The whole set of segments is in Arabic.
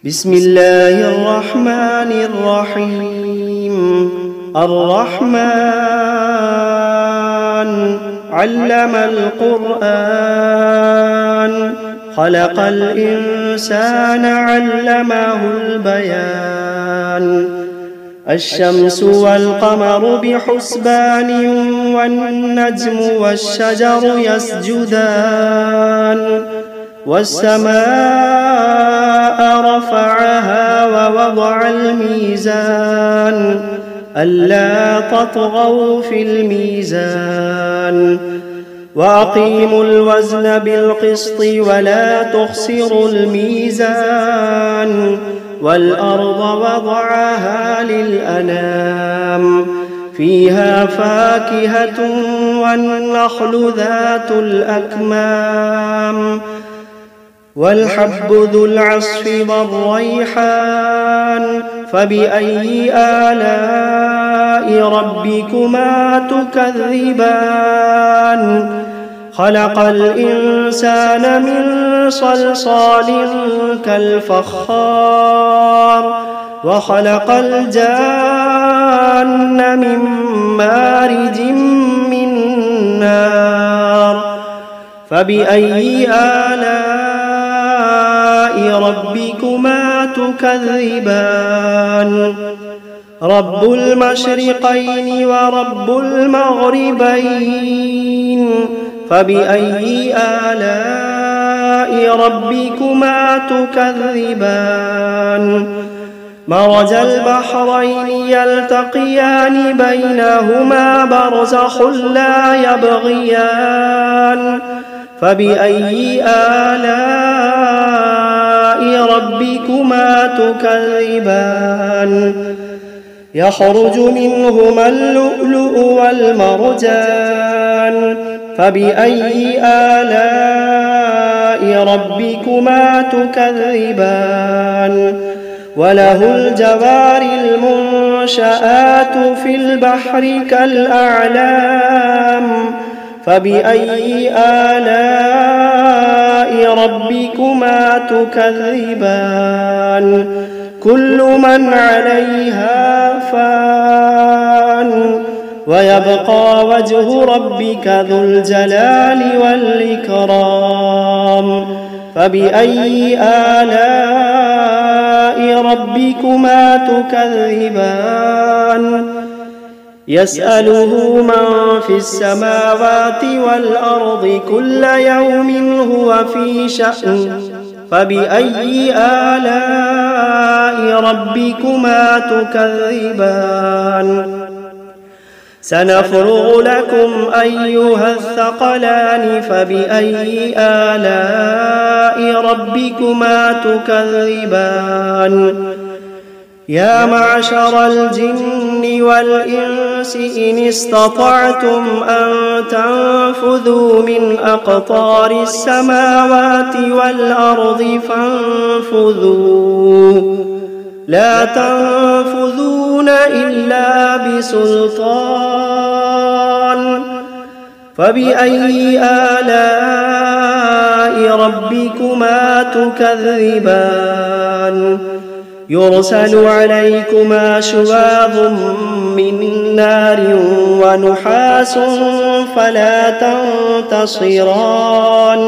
بسم الله الرحمن الرحيم. الرحمن علم القرآن خلق الإنسان علمه البيان. الشمس والقمر بحسبان والنجم والشجر يسجدان. والسماء رفعها ووضع الميزان ألا تطغوا في الميزان وأقيموا الوزن بالقسط ولا تخسروا الميزان. والأرض وضعها للأنام فيها فاكهة والنخل ذات الأكمام والحب ذو العصف والريحان. فبأي آلاء ربكما تكذبان؟ خلق الإنسان من صلصال كالفخار وخلق الجان من مارج من نار. فبأي آلاء ربكما تكذبان؟ رب المشرقين ورب المغربين. فبأي آلاء ربكما تكذبان؟ مرج البحرين يلتقيان بينهما برزخ لا يبغيان. فبأي آلاء ربكما تكذبان؟ يخرج منهما اللؤلؤ والمرجان. فبأي آلاء ربكما تكذبان؟ وله الجوار المنشآت في البحر كالأعلام. فبأي آلاء ربكما تكذبان؟ كل من عليها فان ويبقى وجه ربك ذو الجلال والإكرام. فبأي آلاء ربكما تكذبان؟ يسأله من في السماوات والأرض كل يوم هو في شأن. فبأي آلاء ربكما تكذبان؟ سنفرغ لكم أيها الثقلان. فبأي آلاء ربكما تكذبان؟ يا معشر الجن والإنس إن استطعتم أن تنفذوا من أقطار السماوات والأرض فانفذوا لا تنفذون إلا بسلطان. فبأي آلاء ربكما تكذبان؟ يرسل عليكما شواظ من نار ونحاس فلا تنتصران.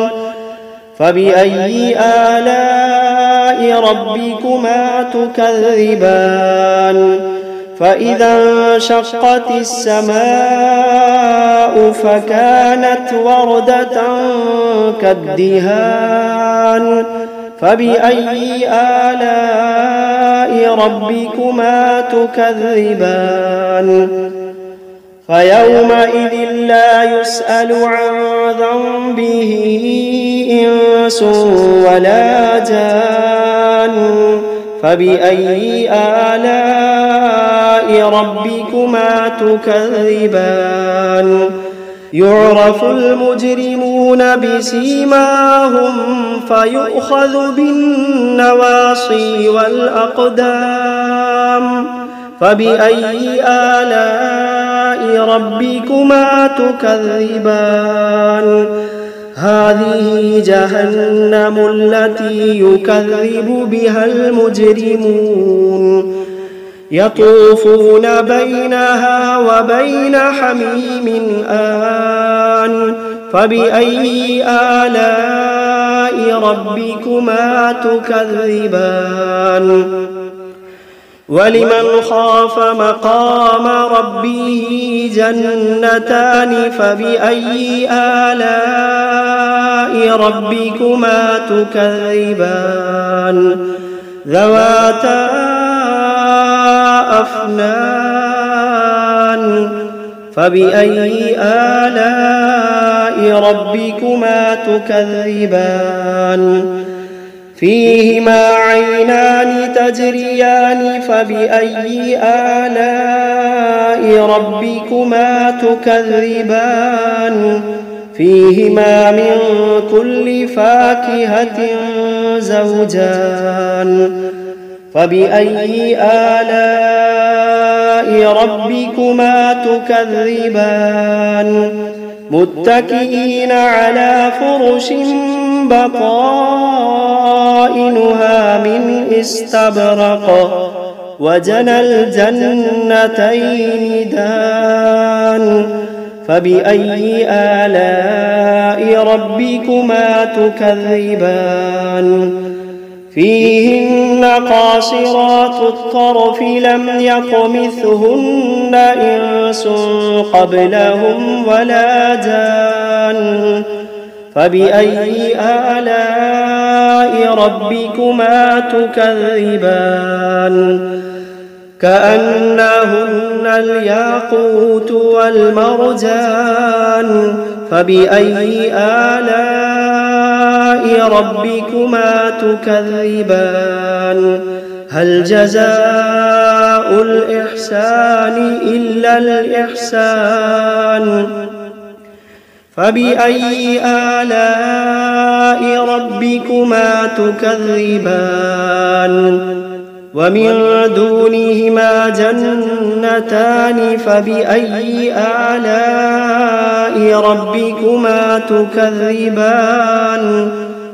فبأي آلاء ربكما تكذبان؟ فإذا انشقت السماء فكانت وردة كالدهان. فبأي آلاء ربكما تكذبان؟ فيومئذ لا يسأل عن ذنبه إنس ولا جان. فبأي آلاء ربكما تكذبان؟ يعرف المجرمون بسيماهم فيؤخذ بالنواصي والأقدام. فبأي آلاء ربكما تكذبان؟ هذه جهنم التي يكذب بها المجرمون يطوفون بينها وبين حميم آن فبأي آلاء ربكما تكذبان ولمن خاف مقام ربه جنتان فبأي آلاء ربكما تكذبان ذواتا أفنان فبأي آلاء ربكما تكذبان فيهما عينان تجريان فبأي آلاء ربكما تكذبان فيهما من كل فاكهة زوجان فبأي آلاء ربكما تكذبان متكئين على فرش بطائنها من استبرق وجنى الجنتين دان فبأي آلاء ربكما تكذبان فيهن قاصرات الطرف لم يطمثهن إنس قبلهم ولا جان فبأي آلاء ربكما تكذبان كأنهن الياقوت والمرجان فبأي آلاء ربكما تكذبان هل جزاء الإحسان إلا الإحسان فبأي آلاء ربكما تكذبان ومن دونهما جنتان فبأي آلاء ربكما تكذبان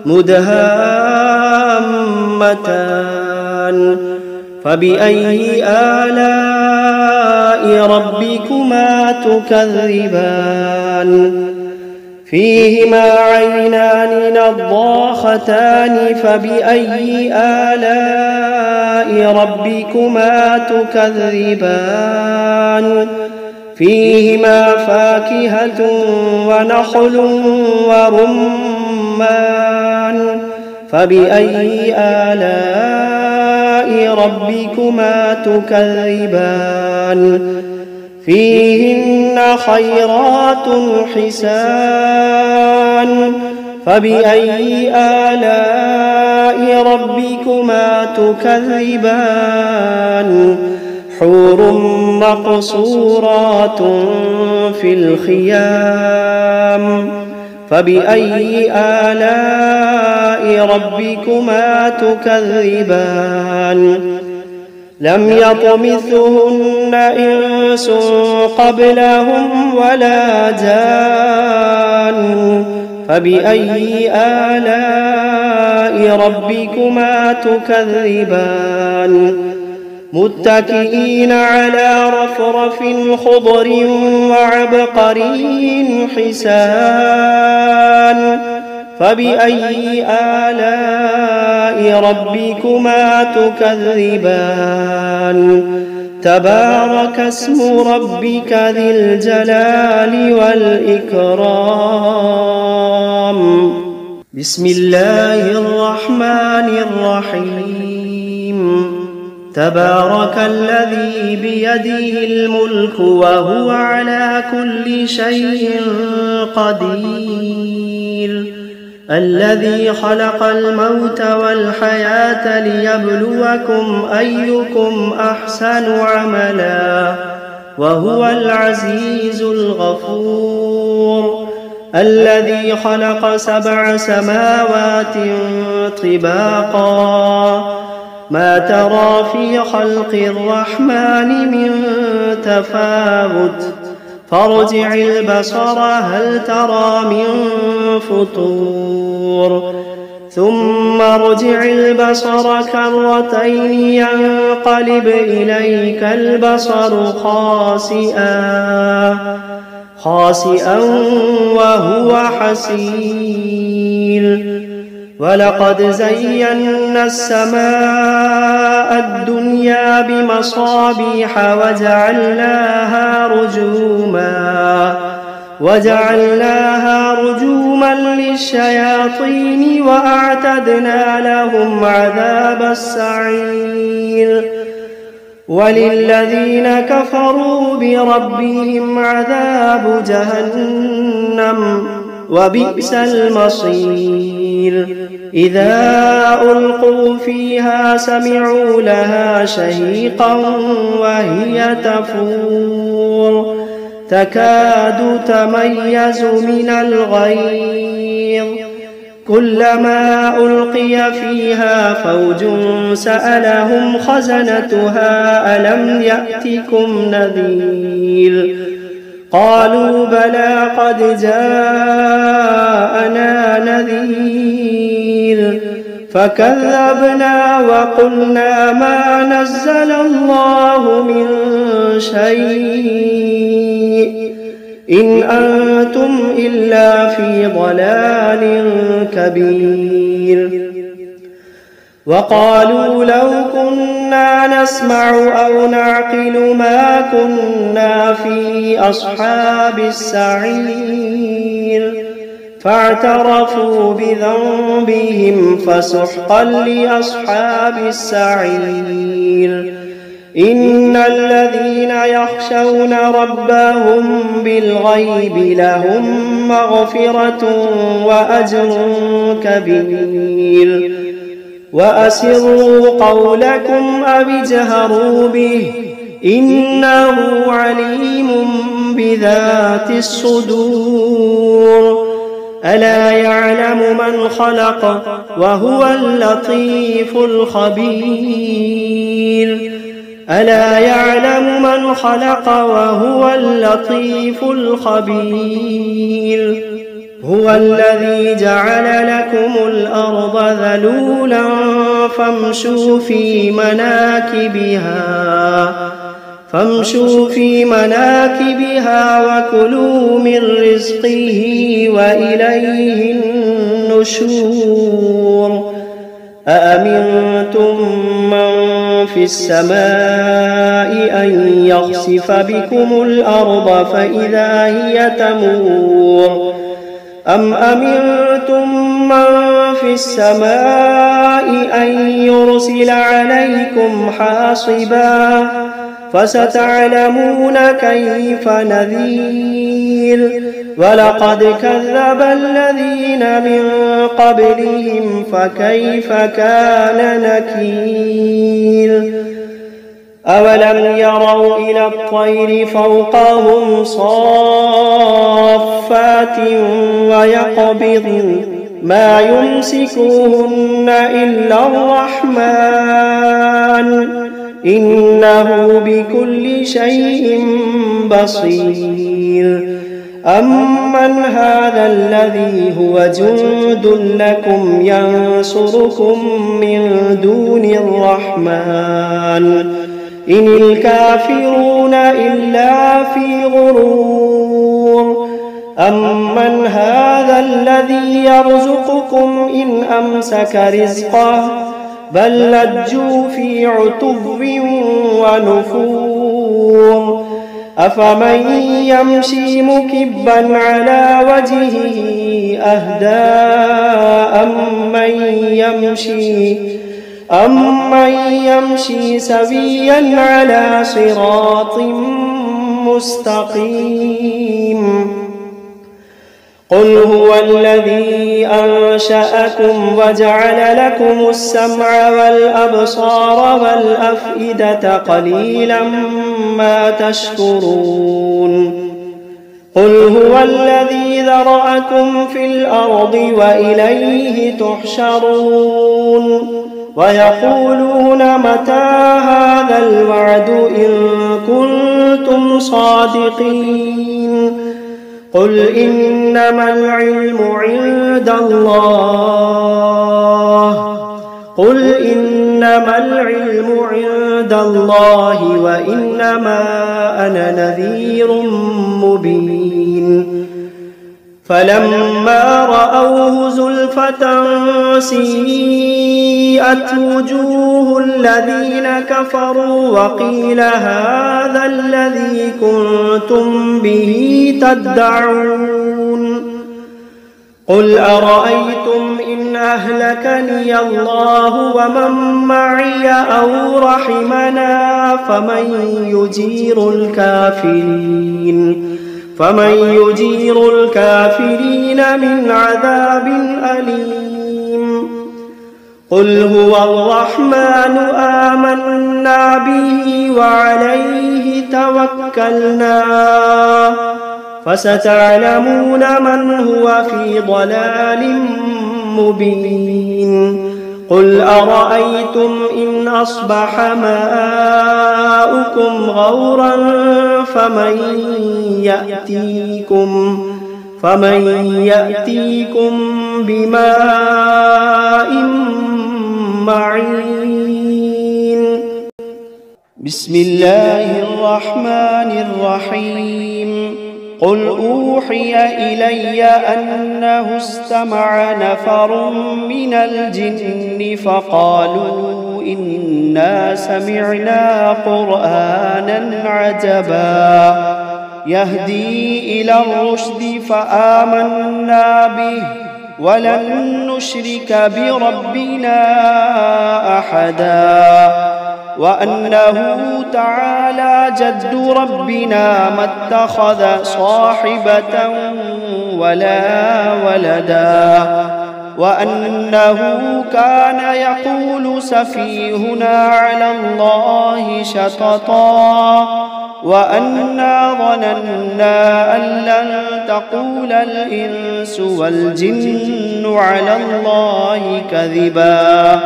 مدهامتان فبأي آلاء ربكما تكذبان فيهما عينان نضاختان فبأي آلاء ربكما تكذبان فيهما فاكهة ونخل ورمان فبأي آلاء ربكما تكذبان فيهن خيرات حسان فبأي آلاء ربكما تكذبان حور مقصورات في الخيام فبأي آلاء ربكما تكذبان لم يطمثهن إنس قبلهم ولا جان فبأي آلاء ربكما تكذبان متكئين على رفرف خضر وعبقري حسان فبأي آلاء ربكما تكذبان تبارك اسم ربك ذي الجلال والإكرام بسم الله الرحمن الرحيم تبارك الذي بيده الملك وهو على كل شيء قدير الذي خلق الموت والحياة ليبلوكم أيكم أحسن عملا وهو العزيز الغفور الذي خلق 7 سماوات طباقا ما ترى في خلق الرحمن من تفاوت فارجع البصر هل ترى من فطور ثم ارجع البصر كرتين ينقلب إليك البصر خاسئا وهو حسير ولقد زينا السماء الدنيا بمصابيح وجعلناها رجوما للشياطين وأعتدنا لهم عذاب السعير وللذين كفروا بربهم عذاب جهنم وبئس المصير إذا ألقوا فيها سمعوا لها شهيقا وهي تفور تكاد تميز من الغيظ كلما ألقي فيها فوج سألهم خزنتها ألم يأتكم نذير قالوا بلى قد جاءنا نذير فكذبنا وقلنا ما نزل الله من شيء إن أنتم إلا في ضلال كبير وقالوا لو كنا نسمع أو نعقل ما كنا في أصحاب السعير فاعترفوا بذنبهم فسحقا لأصحاب السعير إن الذين يخشون ربهم بالغيب لهم مغفرة وأجر كبير وأسروا قولكم أو اجهروا به إنه عليم بذات الصدور ألا يعلم من خلق وهو اللطيف الخبير ألا يعلم من خلق وهو اللطيف الخبير هو الذي جعل لكم الأرض ذلولا فامشوا في مناكبها وكلوا من رزقه وإليه النشور أأمنتم من في السماء أن يخسف بكم الأرض فإذا هي تمور أم أمنتم من في السماء أن يرسل عليكم حاصبا فستعلمون كيف نذير ولقد كذب الذين من قبلهم فكيف كان نكير أولم يروا إلى الطير فوقهم صافات ويقبضن ما يمسكوهن إلا الرحمن إنه بكل شيء بصير أمن هذا الذي هو جند لكم ينصركم من دون الرحمن إن الكافرون إلا في غرور أمن هذا الذي يرزقكم إن أمسك رزقه بل لجوا في عتب ونفور أفمن يمشي مكبا على وجهه أهدى أمن يمشي سويا على صراط مستقيم قل هو الذي أنشأكم وجعل لكم السمع والأبصار والأفئدة قليلا ما تشكرون قل هو الذي ذرأكم في الأرض وإليه تحشرون ويقولون متى هذا الوعد إن كنتم صادقين قل إنما العلم عند الله وإنما أنا نذير مبين فلما رأوه زلفة سيئت وجوه الذين كفروا وقيل هذا الذي كنتم به تدعون قل أرأيتم إن أهلكني الله ومن معي أو رحمنا فمن يجير الكافرين من عذاب أليم قل هو الرحمن آمنا به وعليه توكلنا فستعلمون من هو في ضلال مبين قل أرأيتم إن أصبح ماؤكم غورا فمن يأتيكم بماء معين بسم الله الرحمن الرحيم قل أوحي إلي أنه استمع نفر من الجن فقالوا إنا سمعنا قرآنا عجبا يهدي إلى الرشد فآمنا به ولن نشرك بربنا أحدا وأنه تعالى جد ربنا ما اتخذ صاحبة ولا ولدا وأنه كان يقول سفيهنا على الله شططا وأنا ظننا أن لن تقول الإنس والجن على الله كذبا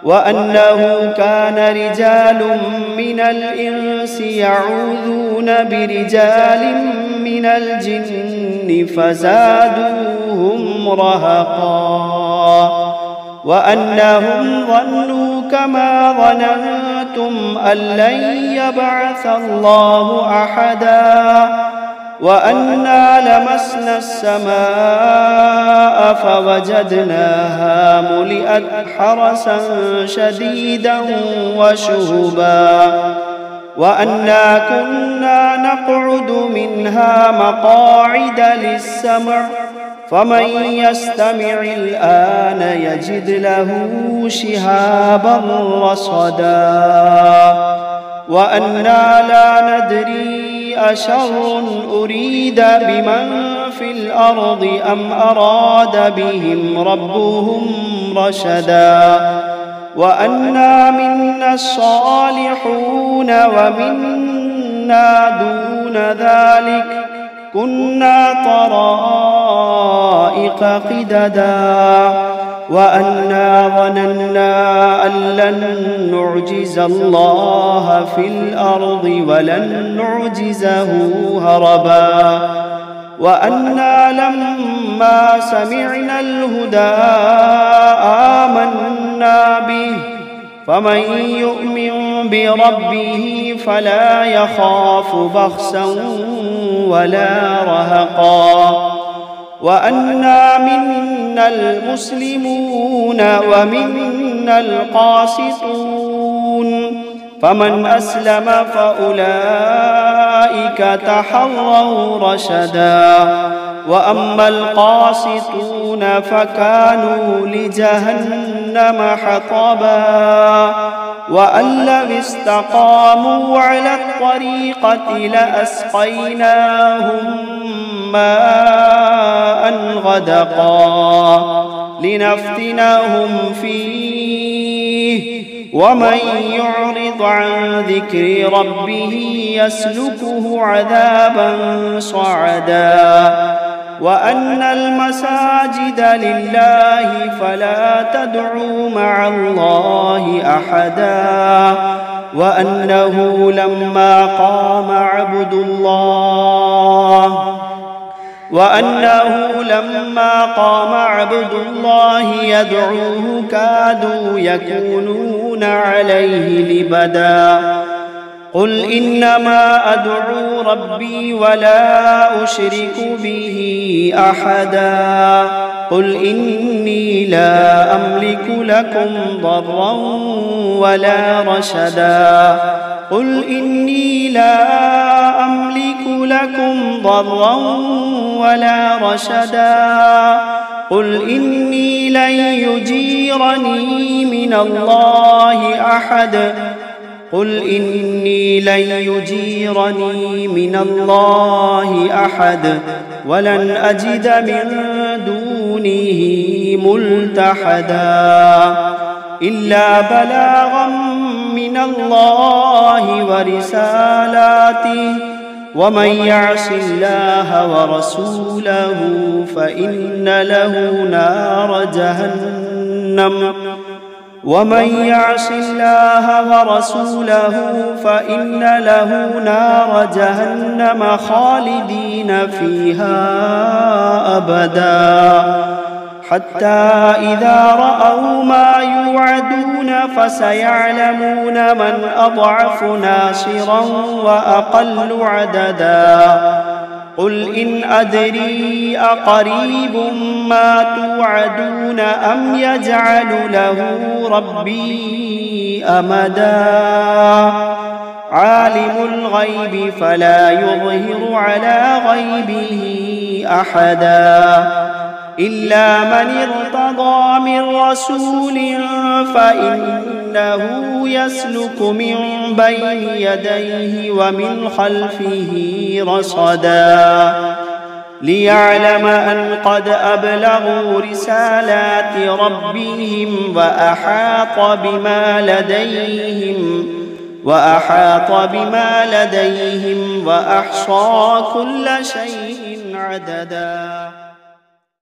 وأنه كان رجال من الإنس يعوذون برجال من الجن فزادوهم رهقا وأنهم ظنوا كما ظننتم أن لن يبعث الله أحدا وأنا لمسنا السماء فوجدناها ملئت حرسا شديدا وشهبا وأنا كنا نقعد منها مقاعد للسمع فمن يستمع الآن يجد له شهابا رصدا وأنا لا ندري أشر أريد بمن في الأرض أم أراد بهم ربهم رشدا وأنا منا الصالحون ومنا دون ذلك كنا طرائق قددا وأنا ظننا أن لن نعجز الله في الأرض ولن نعجزه هربا وأنا لما سمعنا الهدى آمنا به فمن يؤمن بربه فلا يخاف بخسا ولا رهقا وأنا منا المسلمون ومنا القاسطون فمن أسلم فأولئك تحروا رشدا وأما القاسطون فكانوا لجهنم حطبا وأن لو استقاموا على الطريقة لأسقيناهم ماء غدقا لنفتنهم فيه ومن يعرض عن ذكر ربه يسلكه عذابا صعدا وأن المساجد لله فلا تدعوا مع الله أحدا وأنه لما قام عبد الله يدعوه كادوا يكونون عليه لبدا قل إنما أدعو ربي ولا أشرك به أحدا قل إني لا أملك لكم ضرا ولا رشدا قل إني لا أملك لكم ضرا ولا رشدا قل إني لن يجيرني من الله أحد قل إني لن يجيرني من الله أحد ولن أجد من دونه ملتحدا إلا بلاغا من الله ورسالاته ومن يعص الله ورسوله فإن له نار جهنم خالدين فيها أبدا حتى إذا رأوا ما يوعدون فسيعلمون من أضعف ناصرا وأقل عددا قل إن أدري أقريب ما توعدون أم يجعل له ربي أمدا عالم الغيب فلا يظهر على غيبه أحدا إلا من ارتضى من رسول فإنه يسلك من بين يديه ومن خلفه رصدا ليعلم أن قد أبلغوا رسالات ربهم وأحاط بما لديهم وأحصى كل شيء عددا.